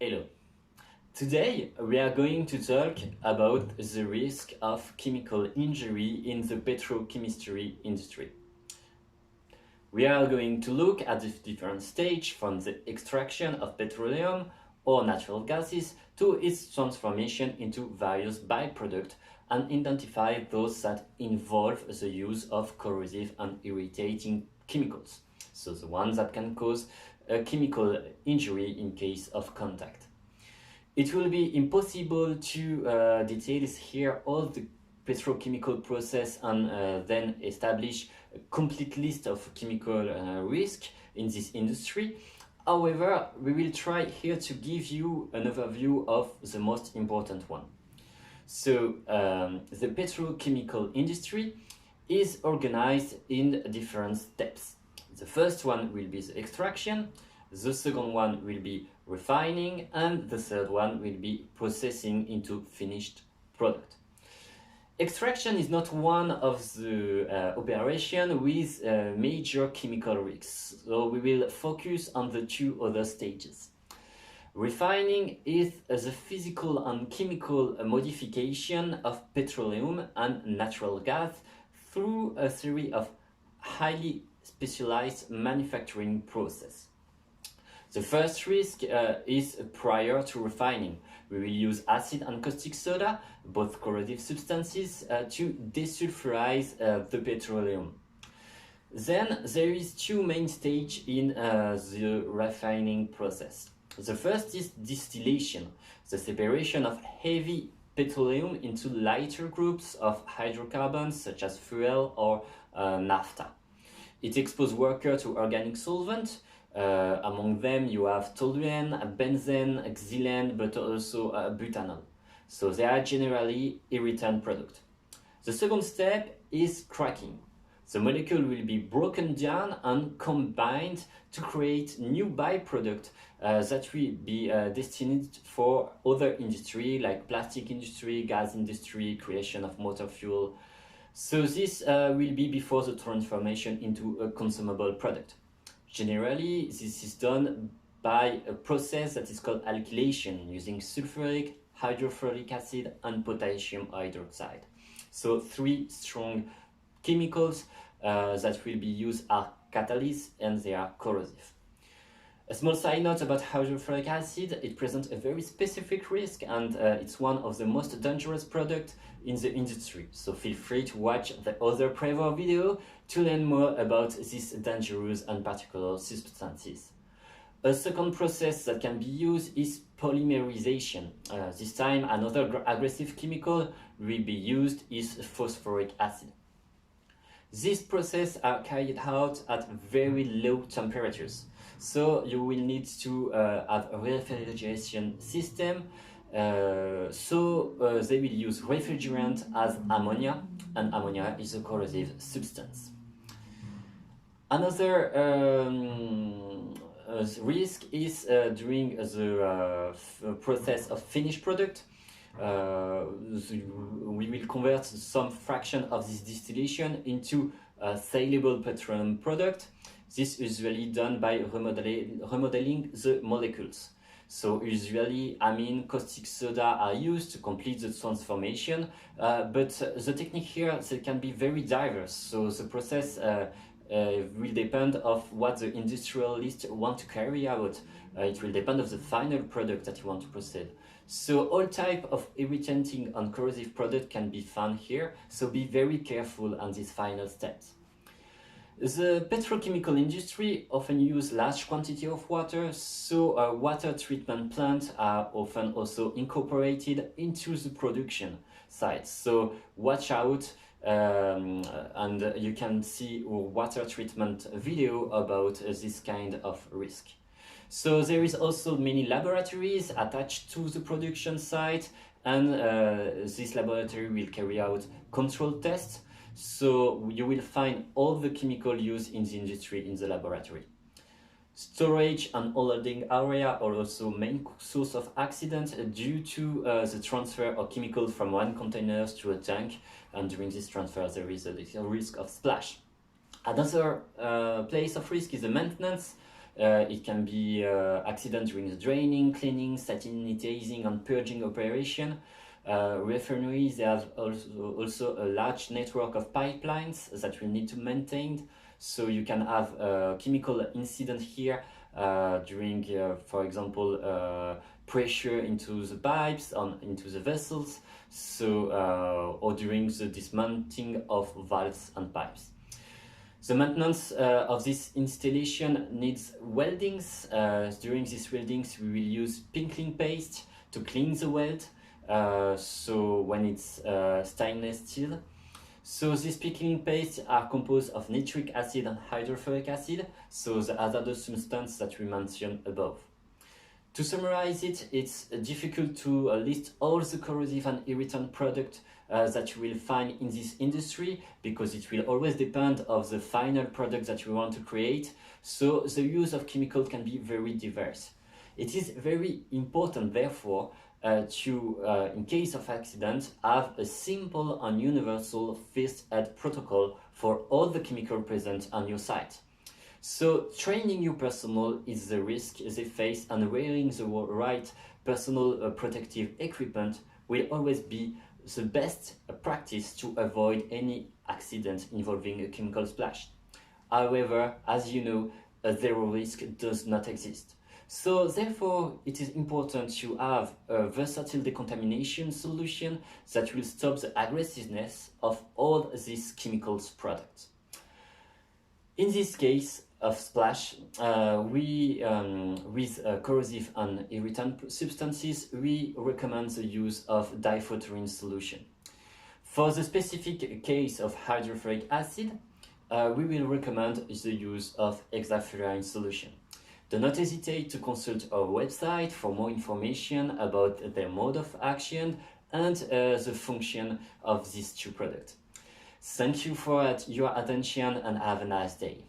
Hello. Today we are going to talk about the risk of chemical injury in the petrochemistry industry. We are going to look at the different stages from the extraction of petroleum or natural gases to its transformation into various byproducts and identify those that involve the use of corrosive and irritating chemicals, so the ones that can cause a chemical injury in case of contact. It will be impossible to detail here all the petrochemical process and then establish a complete list of chemical risk in this industry. However, we will try here to give you an overview of the most important one. So the petrochemical industry is organized in different steps. The first one will be the extraction, the second one will be refining, and the third one will be processing into finished product. Extraction is not one of the operation with major chemical risks, so we will focus on the two other stages. Refining is the physical and chemical modification of petroleum and natural gas through a series of highly specialized manufacturing process. The first risk is prior to refining. We will use acid and caustic soda, both corrosive substances, to desulfurize the petroleum. Then there is two main stages in the refining process. The first is distillation, the separation of heavy petroleum into lighter groups of hydrocarbons such as fuel or naphtha. It exposes worker to organic solvent. Among them you have toluene, benzene, xylene, but also butanol. So they are generally irritant products. The second step is cracking. The molecule will be broken down and combined to create new byproduct that will be destined for other industry like plastic industry, gas industry, creation of motor fuel. So this will be before the transformation into a consumable product. Generally, this is done by a process that is called alkylation using sulfuric, hydrofluoric acid, and potassium hydroxide. So three strong chemicals that will be used are catalysts and they are corrosive. A small side note about hydrofluoric acid: it presents a very specific risk and it's one of the most dangerous products in the industry. So feel free to watch the other Prevo video to learn more about these dangerous and particular substances. A second process that can be used is polymerization. This time another aggressive chemical will be used is phosphoric acid. These processes are carried out at very low temperatures. So you will need to have a refrigeration system. They will use refrigerant as ammonia, and ammonia is a corrosive substance. Another risk is during the process of finished product. We will convert some fraction of this distillation into a saleable petroleum product. This is usually done by remodeling the molecules. So usually amine, caustic soda are used to complete the transformation, but the technique here they can be very diverse. So the process will depend of what the industrialist want to carry out. It will depend of the final product that you want to proceed. So all type of irritating and corrosive product can be found here. So be very careful on these final steps. The petrochemical industry often use large quantity of water, so water treatment plants are often also incorporated into the production sites. So watch out, and you can see a water treatment video about this kind of risk. So there is also many laboratories attached to the production site, and this laboratory will carry out control tests. So you will find all the chemical used in the industry in the laboratory. Storage and unloading area are also main source of accident due to the transfer of chemicals from one container to a tank, and during this transfer there is a risk of splash. Another place of risk is the maintenance. It can be accident during the draining, cleaning, sanitizing and purging operation. Refineries, they have also a large network of pipelines that we need to maintain. So you can have a chemical incident here during, for example, pressure into the pipes and into the vessels, so or during the dismounting of valves and pipes. The maintenance of this installation needs weldings. During these weldings, we will use pickling paste to clean the weld. So when it's stainless steel. So these pickling pastes are composed of nitric acid and hydrofluoric acid, so the hazardous substance that we mentioned above. To summarize it, it's difficult to list all the corrosive and irritant products that you will find in this industry, because it will always depend on the final product that you want to create. So the use of chemicals can be very diverse. It is very important, therefore, to, in case of accident, have a simple and universal first aid protocol for all the chemicals present on your site. So training your personnel is the risk they face, and wearing the right personal protective equipment will always be the best practice to avoid any accident involving a chemical splash. However, as you know, a zero risk does not exist. So therefore, it is important to have a versatile decontamination solution that will stop the aggressiveness of all these chemicals products. In this case of splash, with corrosive and irritant substances, we recommend the use of diphoterine solution. For the specific case of hydrofluoric acid, we will recommend the use of hexafluorine solution. Do not hesitate to consult our website for more information about their mode of action and the function of these two products. Thank you for your attention and have a nice day.